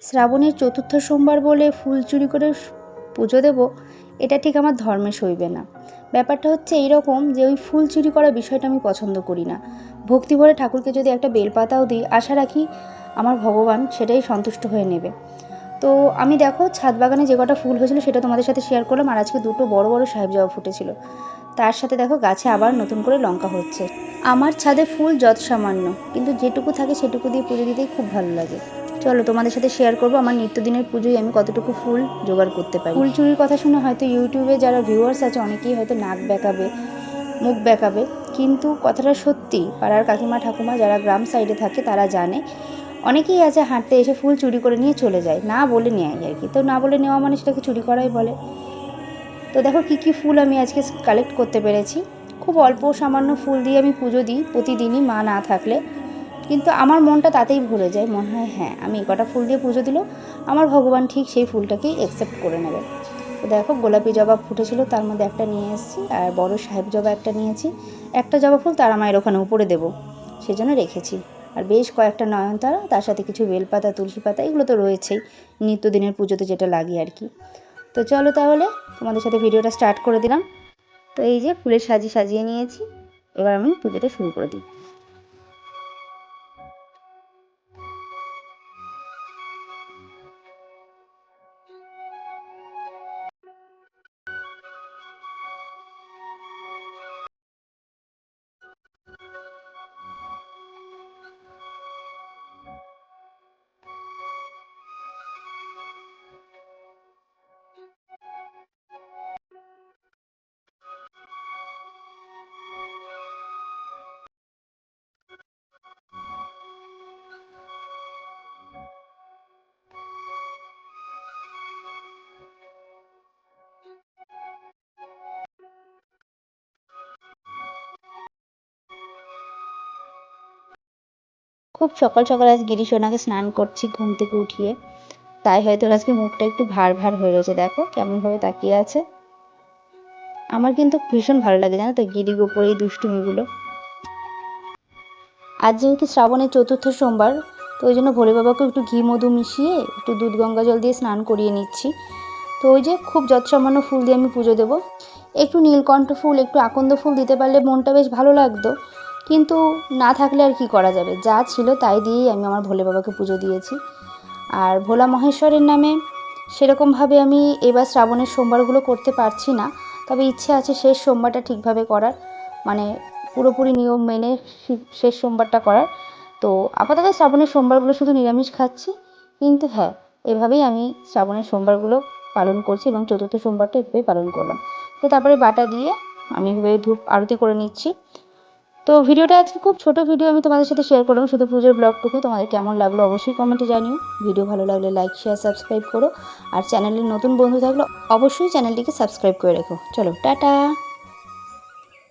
শ্রাবণের চতুর্থ সোমবার বলে ফুল চুরি করে পুজো দেব, এটা ঠিক আমার ধর্মে সইবে না। ব্যাপারটা হচ্ছে এইরকম যে ওই ফুল চুরি করা বিষয়টা আমি পছন্দ করি না। ভক্তি ভরে ঠাকুরকে যদি একটা বেলপাতাও দিই, আশা রাখি আমার ভগবান সেটাই সন্তুষ্ট হয়ে নেবে। তো আমি দেখো ছাদ বাগানে যে কটা ফুল হয়েছিল সেটা তোমাদের সাথে শেয়ার করলাম, আর আজকে দুটো বড় বড় সাহেবজবা ফুটেছিল। তার সাথে দেখো গাছে আবার নতুন করে লঙ্কা হচ্ছে। আমার ছাদে ফুল যৎ সামান্য, কিন্তু যেটুকু থাকে সেটুকু দিয়ে পুজো দিতেই খুব ভালো লাগে। চলো তোমাদের সাথে শেয়ার করবো আমার নিত্যদিনের পুজোয় আমি কতটুকু ফুল জোগাড় করতে পারি। ফুল চুরির কথা শুনে হয়তো ইউটিউবে যারা ভিউয়ার্স আছে অনেকেই হয়তো নাক বেঁকাবে, মুখ বেঁকাবে, কিন্তু কথাটা সত্যি। পাড়ার কাকিমা ঠাকুমা যারা গ্রাম সাইডে থাকে তারা জানে। অনেকেই আছে হাঁটতে এসে ফুল চুরি করে নিয়ে চলে যায়, না বলে নেয় আর কি। তো না বলে নেওয়া মানে সেটাকে চুরি করাই বলে। তো দেখো কী কী ফুল আমি আজকে কালেক্ট করতে পেরেছি। খুব অল্প সামান্য ফুল দিয়ে আমি পুজো দিই প্রতিদিনই, মা না থাকলে। কিন্তু আমার মনটা তাতেই ভরে যায়, মনে হয় হ্যাঁ আমি কটা ফুল দিয়ে পুজো দিল, আমার ভগবান ঠিক সেই ফুলটাকেই অ্যাকসেপ্ট করে নেবে। তো দেখো গোলাপি জবা ফুটেছিল, তার মধ্যে একটা নিয়ে এসেছি, আর বড় সাহেব জবা একটা নিয়েছি। একটা জবা ফুল তারা মায়ের ওখানে উপরে দেবো সেজন্য রেখেছি। আর বেশ কয়েকটা নয়নতারা, তার সাথে কিছু বেলপাতা, তুলসী পাতা, এগুলো তো রয়েছেই নিত্যদিনের পুজোতে যেটা লাগে আর কি। তো চলো তাহলে তোমাদের সাথে ভিডিওটা স্টার্ট করে দিলাম। তো এই যে ফুলের সাজিয়ে নিয়েছি, এবার আমি পুজোটা শুরু করে দিই। খুব সকাল সকাল আজ গিরিশোনাকে স্নান করছি ঘুম থেকে উঠিয়ে, তাই হয়তো আজকে মুখটা একটু ভার ভার হয়ে রয়েছে। দেখো কেমনভাবে তাকিয়ে আছে। আমার কিন্তু ভীষণ ভালো লাগে জানো তো গিরি গোপর এই দুষ্টুমিগুলো। আজ যেহেতু শ্রাবণের চতুর্থ সোমবার, তো ওই জন্য ভোলে বাবাকে একটু ঘি মধু মিশিয়ে একটু দুধ গঙ্গা জল দিয়ে স্নান করিয়ে নিচ্ছি। তো ওই যে খুব যৎসামান্য ফুল দিয়ে আমি পুজো দেবো। একটু নীলকণ্ঠ ফুল, একটু আকন্দ ফুল দিতে পারলে মনটা বেশ ভালো লাগতো, কিন্তু না থাকলে আর কি করা যাবে, যা ছিল তাই দিয়েই আমি আমার ভোলে বাবাকে পুজো দিয়েছি। আর ভোলা মহেশ্বরের নামে সেরকমভাবে আমি এবার শ্রাবণের সোমবারগুলো করতে পারছি না, তবে ইচ্ছে আছে শেষ সোমবারটা ঠিকভাবে করার, মানে পুরোপুরি নিয়ম মেনে শেষ সোমবারটা করার। তো আপাতত শ্রাবণের সোমবারগুলো শুধু নিরামিষ খাচ্ছি, কিন্তু হ্যাঁ এভাবেই আমি শ্রাবণের সোমবারগুলো পালন করছি এবং চতুর্থ সোমবারটা এভাবেই পালন করলাম। তো তারপরে বাটা দিয়ে আমি এভাবে ধূপ আরতি করে নিচ্ছি। তো ভিডিওটা আজকে খুব ছোট ভিডিও আমি তোমাদের সাথে শেয়ার করলাম, শুধু পুজোর ব্লগটুকু। তোমাদের কেমন লাগলো অবশ্যই কমেন্টে জানিও। ভিডিও ভালো লাগলে লাইক শেয়ার সাবস্ক্রাইব করো, আর চ্যানেলের নতুন বন্ধু থাকলে অবশ্যই চ্যানেলটিকে সাবস্ক্রাইব করে রেখো। চলো টাটা।